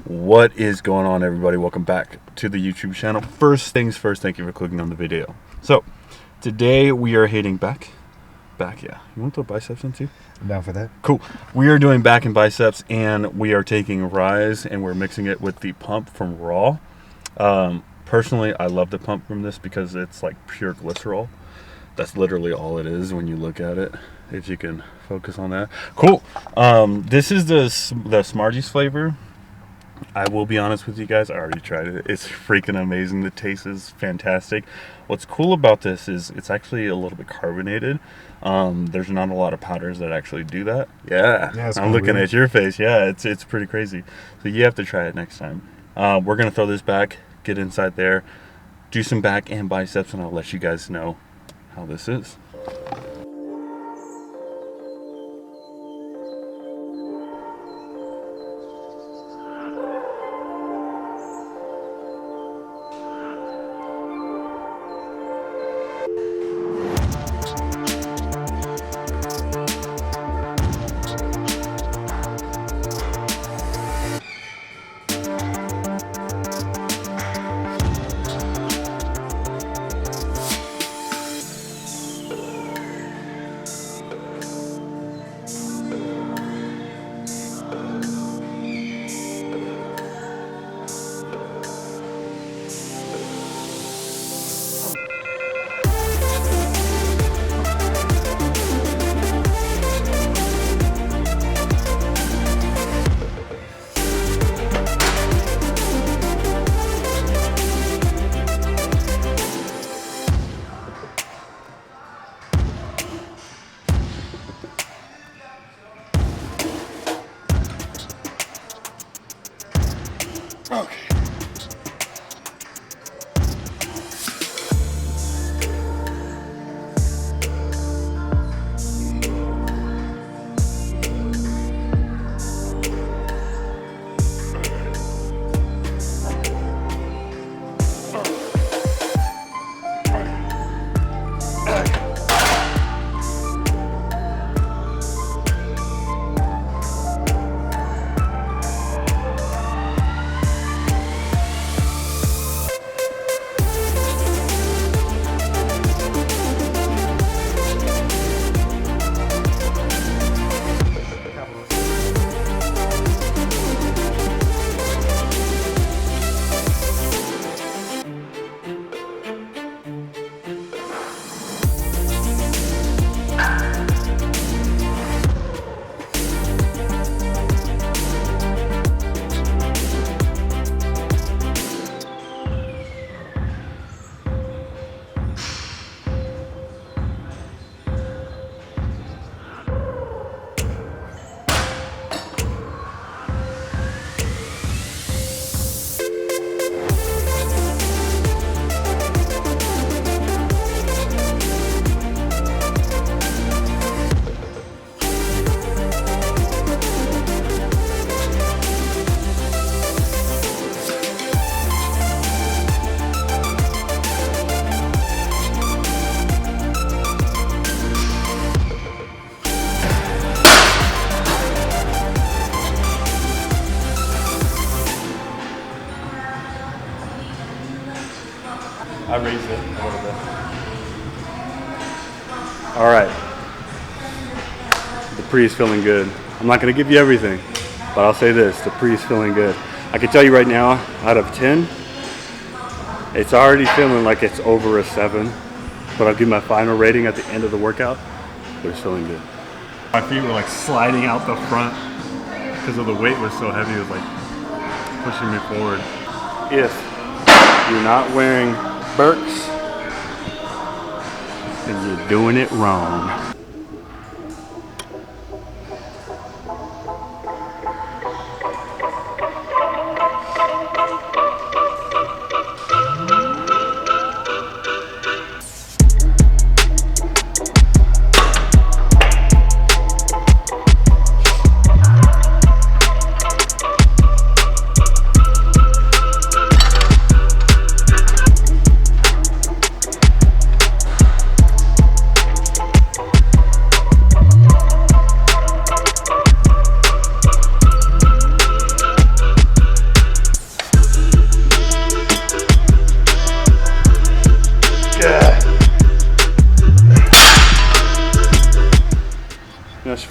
What is going on, everybody? Welcome back to the YouTube channel. First things first, thank you for clicking on the video. So today we are hitting back. Yeah, you want to throw biceps in too? I'm down for that. Cool. We are doing back and biceps, and we are taking Ryse and we're mixing it with the pump from Raw. Personally, I love the pump from this because it's like pure glycerol. That's literally all it is when you look at it. If you can focus on that. Cool. This is the Smarties flavor. I will be honest with you guys, I already tried it. It's freaking amazing. The taste is fantastic. What's cool about this is it's actually a little bit carbonated. There's not a lot of powders that actually do that. Yeah, I'm looking at your face. Yeah, it's pretty crazy. So you have to try it next time. We're going to throw this back, get inside there, do some back and biceps, and I'll let you guys know how this is. Okay. I raised it a little bit. All right. The pre is feeling good. I'm not going to give you everything, but I'll say this. The pre is feeling good. I can tell you right now, out of 10, it's already feeling like it's over a 7, but I'll give my final rating at the end of the workout, but it's feeling good. My feet were like sliding out the front because of the weight was so heavy. It was like pushing me forward. If you're not wearing Berks, and you're doing it wrong.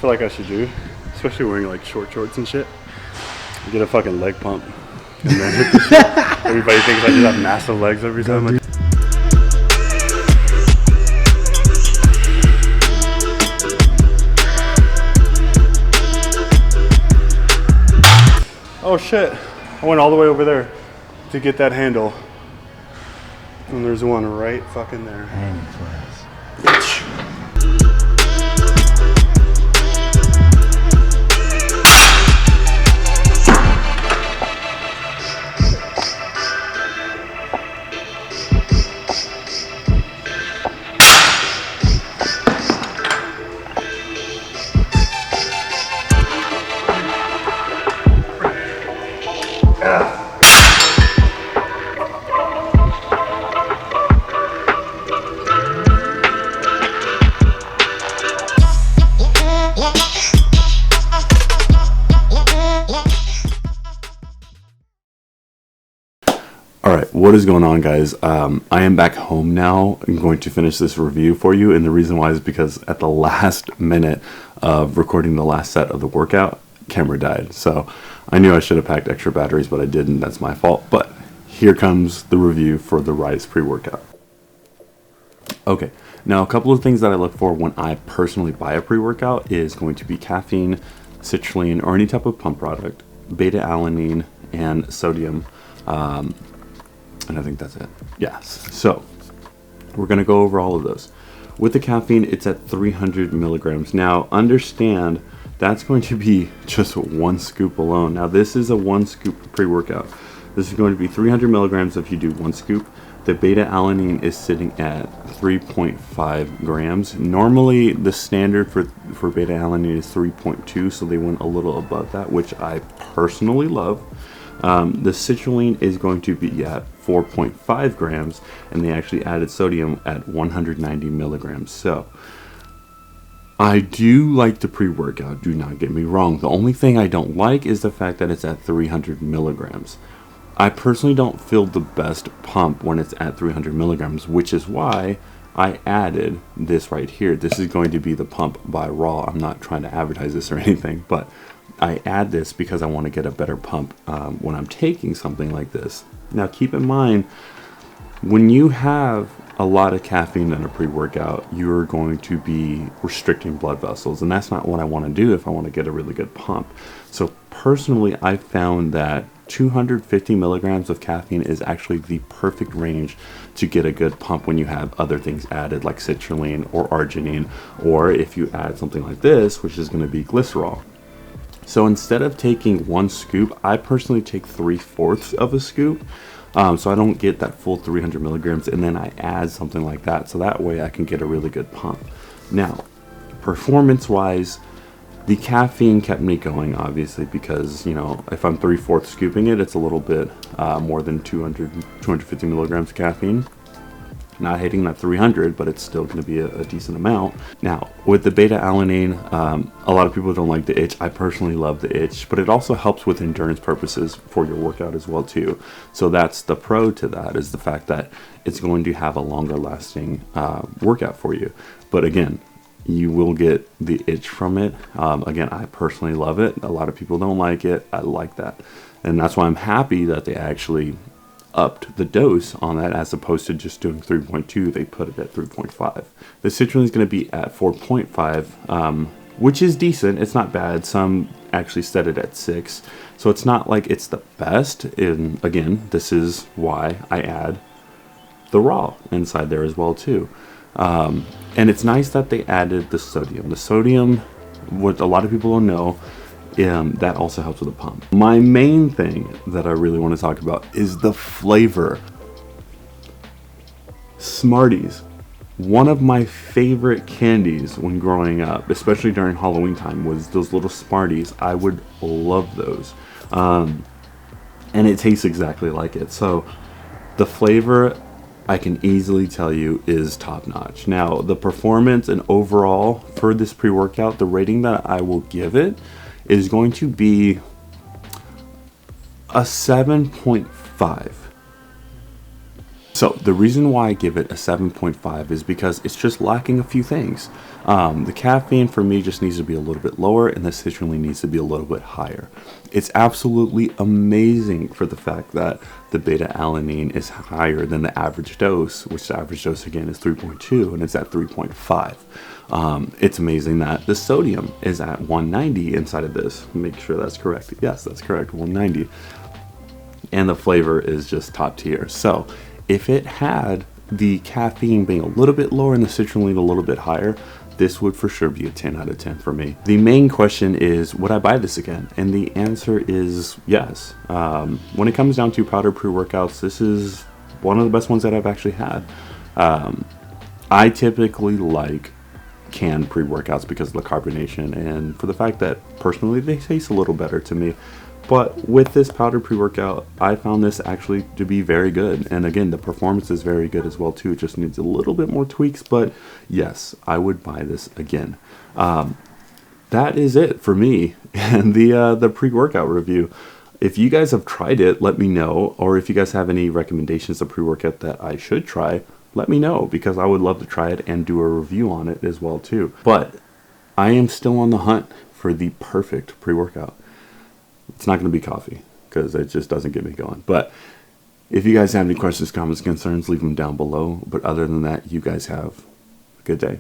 feel like I should do, especially wearing like short shorts and shit. Get a fucking leg pump and then hit the shit. Everybody thinks I just have massive legs every time I do. Oh shit, I went all the way over there to get that handle. And there's one right fucking there. Alright, what is going on, guys? I am back home now. I'm going to finish this review for you, and the reason why is because at the last minute of recording the last set of the workout, camera died. So I knew I should have packed extra batteries, but I didn't. That's my fault. But here comes the review for the Ryse pre-workout. Okay, now a couple of things that I look for when I personally buy a pre-workout is going to be caffeine, citrulline, or any type of pump product, beta-alanine, and sodium. And I think that's it. Yes. So we're going to go over all of those. With the caffeine, it's at 300 milligrams. Now, understand that's going to be just one scoop alone. Now, this is a one scoop pre-workout. This is going to be 300 milligrams if you do one scoop. The beta-alanine is sitting at 3.5 grams. Normally, the standard for beta-alanine is 3.2, so they went a little above that, which I personally love. The citrulline is going to be at 4.5 grams, and they actually added sodium at 190 milligrams. So I do like the pre-workout, do not get me wrong. The only thing I don't like is the fact that it's at 300 milligrams. I personally don't feel the best pump when it's at 300 milligrams, which is why I added this right here. This is going to be the pump by Raw. I'm not trying to advertise this or anything, but I add this because I want to get a better pump when I'm taking something like this. Now keep in mind, when you have a lot of caffeine in a pre-workout, you're going to be restricting blood vessels, and that's not what I want to do if I want to get a really good pump. So personally, I found that 250 milligrams of caffeine is actually the perfect range to get a good pump when you have other things added like citrulline or arginine, or if you add something like this, which is going to be glycerol. So instead of taking one scoop, I personally take 3/4 of a scoop, so I don't get that full 300 milligrams, and then I add something like that, so that way I can get a really good pump. Now, performance-wise, the caffeine kept me going, obviously, because, you know, if I'm 3/4 scooping it, it's a little bit more than 250 milligrams of caffeine. Not hitting that 300, but it's still going to be a decent amount. Now, with the beta-alanine, a lot of people don't like the itch. I personally love the itch, but it also helps with endurance purposes for your workout as well too. So that's the pro to that, is the fact that it's going to have a longer lasting workout for you. But again, you will get the itch from it. Again, I personally love it. A lot of people don't like it. I like that. And that's why I'm happy that they actually upped the dose on that, as opposed to just doing 3.2. They put it at 3.5. The citrulline is going to be at 4.5, which is decent. It's not bad. Some actually set it at 6, so it's not like it's the best. And again, this is why I add the Raw inside there as well too. And it's nice that they added the sodium. The sodium, what a lot of people don't know, that also helps with the pump. My main thing that I really want to talk about is the flavor. Smarties. One of my favorite candies when growing up, especially during Halloween time, was those little Smarties. I would love those. And it tastes exactly like it. So the flavor, I can easily tell you, is top notch. Now, the performance and overall for this pre-workout, the rating that I will give it is going to be a 7.5. So the reason why I give it a 7.5 is because it's just lacking a few things. The caffeine for me just needs to be a little bit lower, and the citrulline needs to be a little bit higher. It's absolutely amazing for the fact that the beta-alanine is higher than the average dose, which the average dose again is 3.2, and it's at 3.5. It's amazing that the sodium is at 190 inside of this. Make sure that's correct. Yes, that's correct, 190. And the flavor is just top tier. So if it had the caffeine being a little bit lower and the citrulline a little bit higher, this would for sure be a 10 out of 10 for me. The main question is, would I buy this again? And the answer is yes. When it comes down to powder pre-workouts, this is one of the best ones that I've actually had. I typically like canned pre-workouts because of the carbonation and for the fact that personally they taste a little better to me. But with this powder pre-workout, I found this actually to be very good. And again, the performance is very good as well too. It just needs a little bit more tweaks, but yes, I would buy this again. That is it for me and the pre-workout review. If you guys have tried it, let me know. Or if you guys have any recommendations of pre-workout that I should try, let me know, because I would love to try it and do a review on it as well too. But I am still on the hunt for the perfect pre-workout. It's not going to be coffee because it just doesn't get me going. But if you guys have any questions, comments, concerns, leave them down below. But other than that, you guys have a good day.